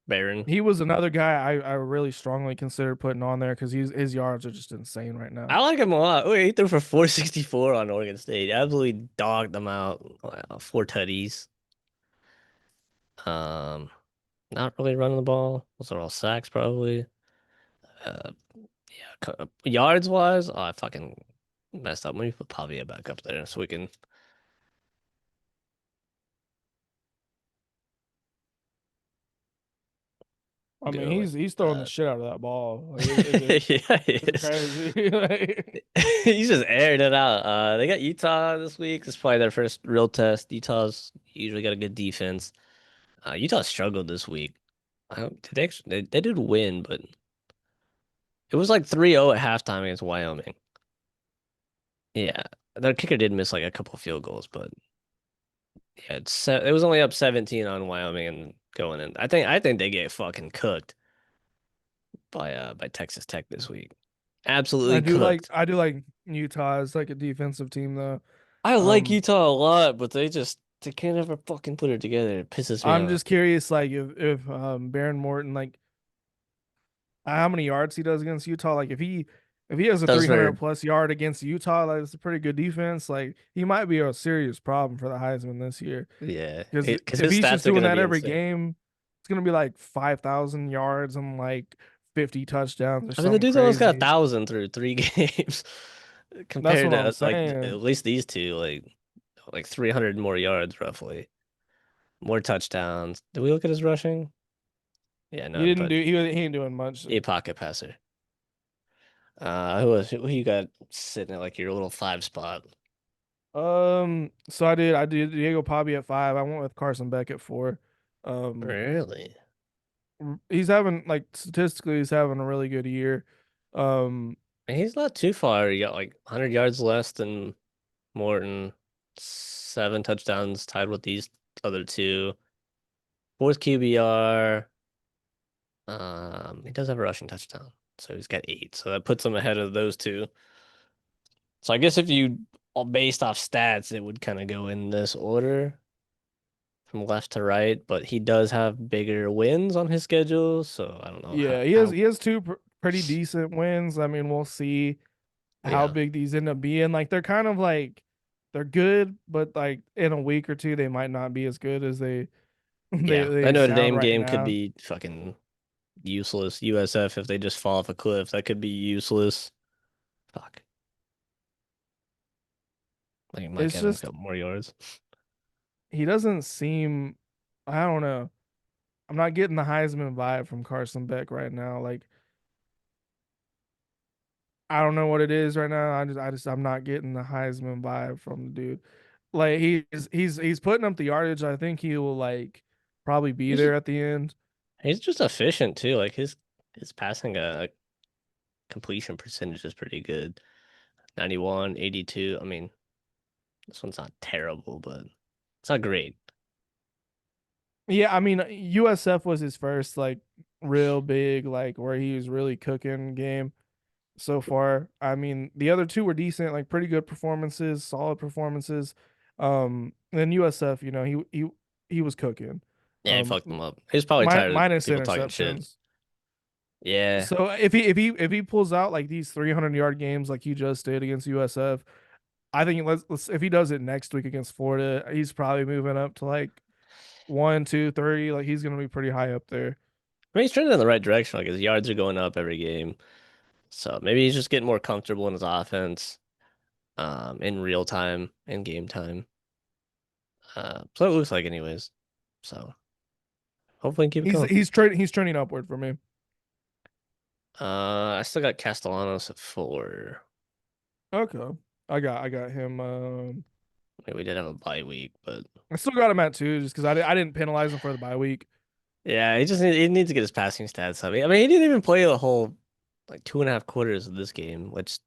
Baron. He was another guy I really strongly considered putting on there because his yards are just insane right now. I like him a lot. Wait, he threw for 464 on Oregon State. Absolutely dogged them out. Wow, four tutties. Um, not really running the ball. Those are all sacks probably. Uh, yeah, yards wise, oh, I fucking messed up. Let me put Pavia back up there so we can. I mean, go like he's throwing the that. shit out of that ball. Like Yeah, he it's is. crazy. Like, He's just aired it out. They got Utah this week. It's probably their first real test. Utah's usually got a good defense. Utah struggled this week. Did they, actually, they did win, but it was like 3-0 at halftime against Wyoming. Yeah, their kicker did miss like a couple field goals, but yeah, it was only up 17 on Wyoming and going in. I think they get fucking cooked by Texas Tech this week. Absolutely cooked. I do like Utah as like a defensive team though. I like Um, Utah a lot, but they can't ever fucking put it together. It pisses me I'm off. just curious, like if Baron Morton, like how many yards he does against Utah. Like if he has a Does 300 for plus yard against Utah, like it's a pretty good defense. Like he might be a serious problem for the Heisman this year. yeah, Because because if his he's just stats are doing gonna that be every insane. game, it's gonna be like 5,000 yards and like 50 touchdowns or I mean, the something dude's almost got a crazy. thousand through 3 games That's compared what I'm to like saying. at least these two, like 300 more yards roughly, more touchdowns. Did we look at his rushing? Yeah, He none, didn't but do he ain't doing much. a pocket passer. Who you got sitting at like your little five spot? So I did Diego Pabi at 5. I went with Carson Beck at 4. Um, Really? he's having like statistically he's having a really good year. Um, And he's not too far. He got like 100 yards less than Morton, 7 touchdowns tied with these other two. Fourth QBR. He does have a rushing touchdown, so he's got 8. So that puts him ahead of those two. So I guess if you all based off stats, it would kind of go in this order from left to right. But he does have bigger wins on his schedule, so I don't know yeah, how he has two pretty decent wins. I mean, we'll see how yeah. big these end up being. Like they're kind of like they're good, but like in a week or two they might not be as good as they Yeah, that they Notre sound Dame right game could now. be fucking useless. USF if they just fall off a cliff, that could be useless. Fuck. Like Mike It's Evans just got more yards. he doesn't seem I don't know. I'm not getting the Heisman vibe from Carson Beck right now. Like I don't know what it is right now. I'm not getting the Heisman vibe from the dude. Like he's putting up the yardage. I think he will like probably be He's just, there at the end. he's just efficient too. Like his passing completion percentage is pretty good. 91, 82. I mean, this one's not terrible, but it's not great. Yeah, I mean USF was his first like real big like where he was really cooking game so far. I mean the other two were decent, like pretty good performances, solid performances. Then USF, you know, he was cooking. Yeah, he fucked them up. He's probably tired of Minus people talking shit. interceptions. Yeah. So if he pulls out like these 300-yard games like he just did against USF, I think let's if he does it next week against Florida, he's probably moving up to like 1, 2, 3. Like he's gonna be pretty high up there. I mean, he's trending in the right direction. Like his yards are going up every game. So maybe he's just getting more comfortable in his offense, in real time, in game time. So it looks like anyways. So hopefully keep it going. He's trending upward for me. I still got Castellanos at 4. Okay, I got him. I mean, we did have a bye week, but I still got him at 2 just because I didn't penalize him for the bye week. yeah, he needs to get his passing stats up. I mean, he didn't even play the whole like 2.5 quarters of this game, which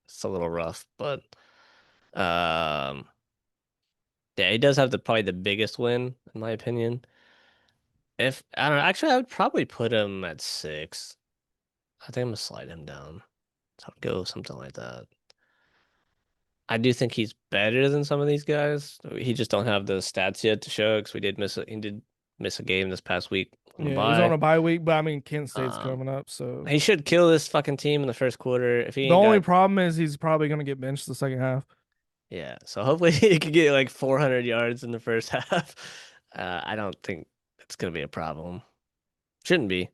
is a little rough. But um, yeah, he does have probably the biggest win in my opinion. If I don't know, actually, I would probably put him at 6. I think I'm gonna slide him down. So I'd go something like that. I do think he's better than some of these guys. He just don't have the stats yet to show because he did miss a game this past week on a Yeah, he's on bye. a bye week, but I mean Kent State's Um, coming up, so he should kill this fucking team in the first quarter. If he the ain't only got, problem is he's probably gonna get benched the second half. yeah. So hopefully he could get like 400 yards in the first half. I don't think it's gonna be a problem. Shouldn't be,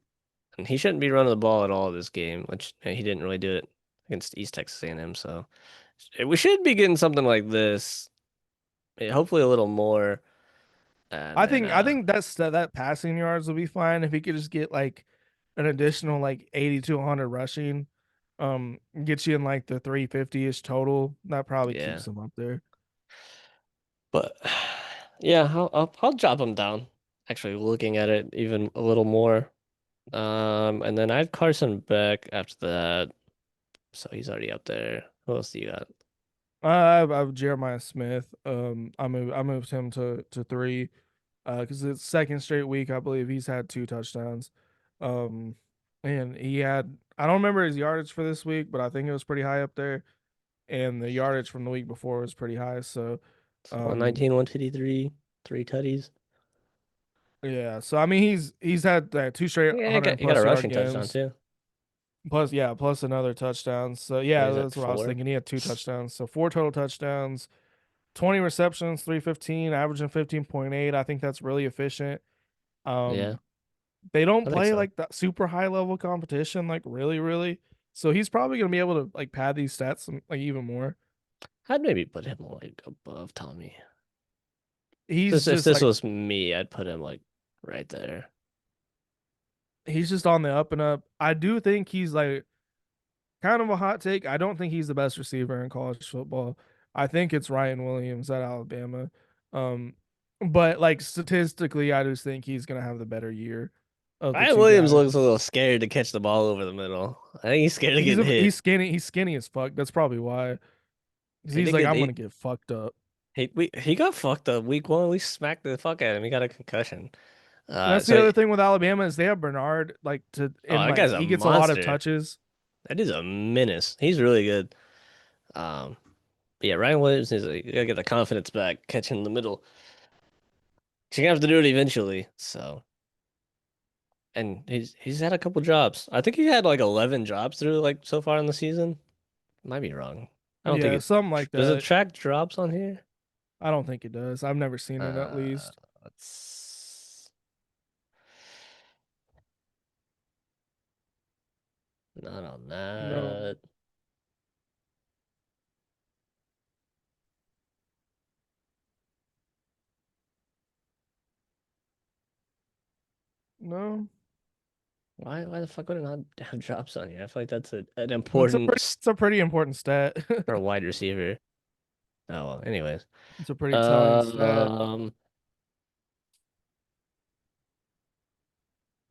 and he shouldn't be running the ball at all this game, which he didn't really do it against East Texas A&M. So we should be getting something like this. Hopefully a little more. And I then think I think that passing yards will be fine if he could just get like an additional like 80 to 100 rushing, get you in like the 350-ish total. That probably yeah. keeps him up there. But yeah, I'll drop him down. Actually, looking at it even a little more. And then I have Carson Beck after that, so he's already up there. Who else do you got? I've Jeremiah Smith. I moved him to three, because it's second straight week. I believe he's had two touchdowns. Um, and he had, I don't remember his yardage for this week, but I think it was pretty high up there. And the yardage from the week before was pretty high. So, So um, 119, 153, three tutties. yeah. So I mean, he's had two straight Yeah, 100 you got a plus yard rushing touchdown games. too. Plus, yeah, plus another touchdown. So So yeah, he's at that's what I was four. thinking. He had two touchdowns, so four total touchdowns, 20 receptions, 315, averaging 15.8. I think that's really efficient. Yeah, Um, they don't I think play so. like that super high level competition, like really, really. So he's probably gonna be able to like pad these stats like even more. I'd maybe put him like above Tommy. He's If just this like was me, I'd put him like right there. he's just on the up and up. I do think he's like kind of a hot take. I don't think he's the best receiver in college football. I think it's Ryan Williams at Alabama. Um, but like statistically, I just think he's gonna have the better year of the Ryan two Williams looks a guys. little scared to catch the ball over the middle. I think he's scared of getting He's hit. skinny. He's skinny as fuck. That's probably why. Because He he's did like, get I'm gonna get fucked up. he got fucked up week one. We smacked the fuck out of him. He got a concussion. And that's the So other thing with Alabama is they have Bernard like to oh, and that like guy's a he gets a lot of monster. touches. That is a menace. He's really good. Um, but yeah, Ryan Williams is you gotta get the confidence back, catching in the middle. She's gonna have to do it eventually. So, and he's had a couple drops. I think he had like 11 drops through like so far in the season. Might be wrong. I don't think Yeah, it something like does it that. track drops on here. I don't think it does. I've never seen it at Uh, least. it's not on No, that. no. Why the fuck would it not have drops on here? I feel like that's an It's a important pretty it's a pretty important stat. for a wide receiver. Oh well, anyways. It's a pretty telling stat. Um,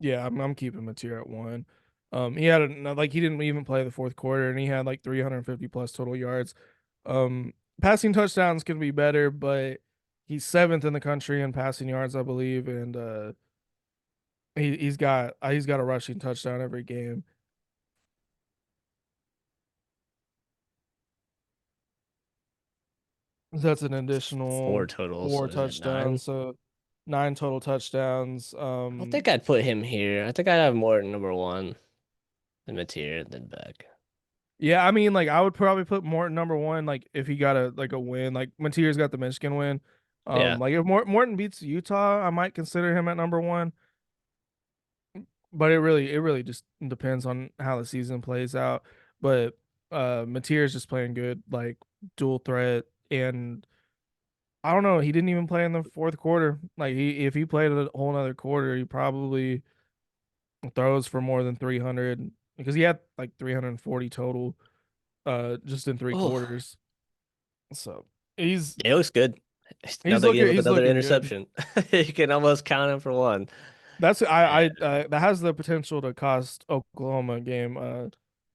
Yeah, I'm keeping Mateer at one. He had like he didn't even play the fourth quarter, and he had like 350 plus total yards. Passing touchdowns can be better, but he's seventh in the country in passing yards, I believe, and he's got a rushing touchdown every game. That's an four additional total, so four is it nine? touchdowns, so nine total touchdowns. I don't think I'd put him here. I think I'd have Morton number one, then Mateer, then Beck. Yeah, I mean, like I would probably put Morton number one, like if he got a win. Like Mateer's got the Michigan win. Yeah. Like if Morton beats Utah, I might consider him at number one. But it really just depends on how the season plays out. But Mateer's just playing good, like dual threat, and I don't know. He didn't even play in the fourth quarter. Like if he played a whole another quarter, he probably throws for more than 300 because he had like 340 total, just in three Oh, quarters. So he's yeah, it looks good. he's Another game looking with he's another looking good. interception. You can almost count him for one. That's Yeah, that has the potential to cost Oklahoma a game.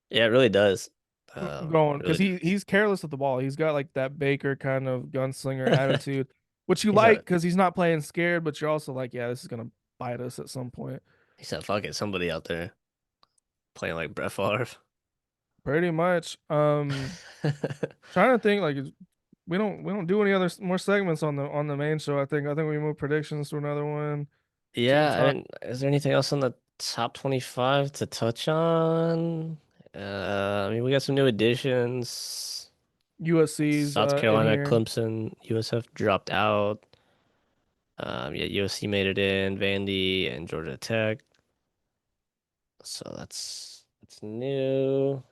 yeah, it really does. Going It because really does. he's careless with the ball. He's got like that Baker kind of gunslinger attitude, which you He's like a because he's not playing scared, but you're also like, yeah, this is gonna bite us at some point. he said, "Fuck it, somebody out there playing like Brett Favre." Pretty much. Trying to think like we don't do any other more segments on the main show. I think we move predictions to another one. Team Yeah, I time. mean, is there anything else on the top 25 to touch on? I mean, we got some new additions. USC's South in Carolina, here. Clemson, USF dropped out. Yeah, USC made it in, Vandy and Georgia Tech. So that's new.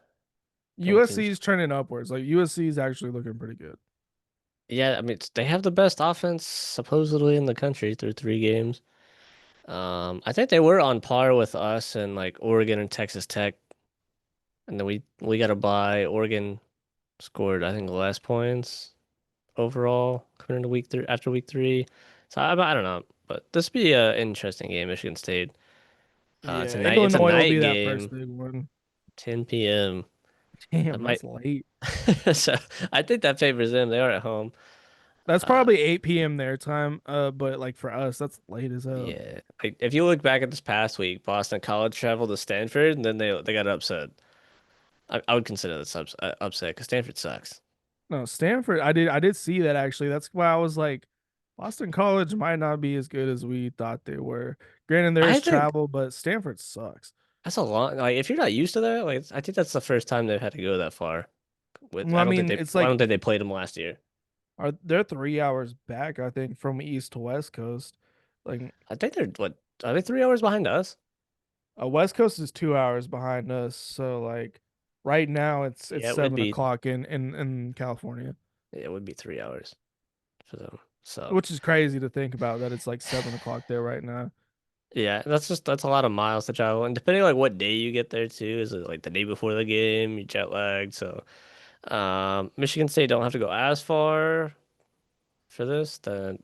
Going to USC's trending upwards. Like USC's actually looking pretty good. Yeah, I mean they have the best offense supposedly in the country through 3 games. I think they were on par with us and like Oregon and Texas Tech, and then we got a bye. Oregon scored I think less points overall coming into week 3 after week 3. So I don't know, but this would be an interesting game. Michigan State. It's a Yeah, night. It's a Illinois will night be that first game, big one. 10 p.m. That Damn, might. that's late. So I think that favors them. They are at home. That's Uh, probably 8 p.m. their time. But like for us, that's late as hell. yeah. Like if you look back at this past week, Boston College traveled to Stanford, and then they got upset. I would consider this upset because Stanford sucks. No, Stanford. I did see that actually. That's why I was like, Boston College might not be as good as we thought they were. Granted, there I is think travel, but Stanford sucks. that's a long. Like if you're not used to that, like I think that's the first time they've had to go that far. With Well, I mean, it's I like don't think they played them last year. are they're 3 hours back, I think, from east to west coast. Like I think they're what are they 3 hours behind us? West Coast is 2 hours behind us. So like right now it's Yeah, it would seven be. o'clock in California, Yeah, it would be 3 hours for them. So which is crazy to think about that it's like 7 o'clock there right now. yeah, that's a lot of miles to travel, and depending like what day you get there too, is it like the day before the game, you jet lagged. So Michigan State don't have to go as far for this. Then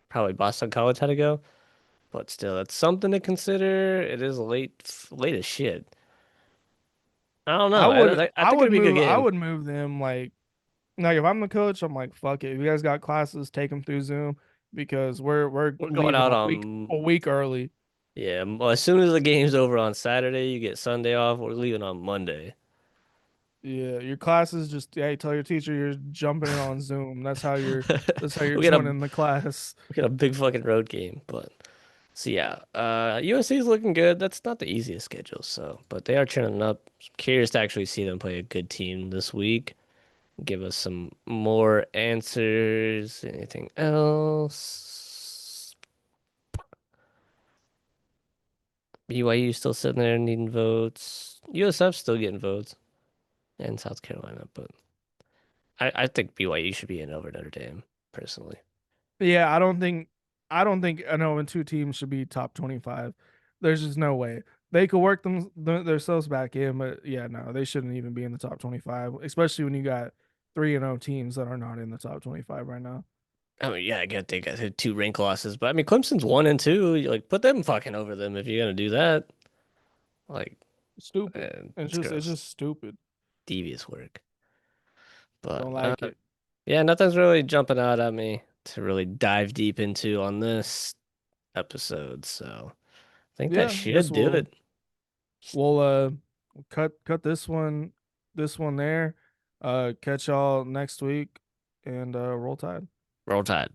probably Boston College had to go, but still, it's something to consider. It is late as shit. I don't I know. would I think it'd be a good I game. would move them like if I'm the coach, I'm like fuck it. If you guys got classes, take them through Zoom because we're We're going leaving out a on week early. yeah. Well, as soon as the game's over on Saturday, you get Sunday off. We're leaving on Monday. Yeah, your classes just hey, tell your teacher you're jumping in on Zoom. That's how you're We got joining the class. we got a big fucking road game, but so yeah, USC is looking good. That's not the easiest schedule, so but they are turning up. Curious to actually see them play a good team this week. Give us some more answers. Anything else? BYU still sitting there needing votes. USF still getting votes, and South Carolina, but I think BYU should be in over Notre Dame personally. Yeah, I don't think I know when two teams should be top 25. There's just no way. They could work themselves back in, but yeah, no, they shouldn't even be in the top 25, especially when you got 3-0 teams that are not in the top 25 right now. I mean, yeah, I get they got 2 rank losses, but I mean, Clemson's 1 and 2. You, like, put them fucking over them if you're gonna do that. Like, Stupid. it's It's gross, just stupid. devious work. But Don't like it. yeah, nothing's really jumping out at me to really dive deep into on this episode. So I think that Yeah, I guess should do it. we'll cut this one there. Catch y'all next week and roll tide. Roll Tide.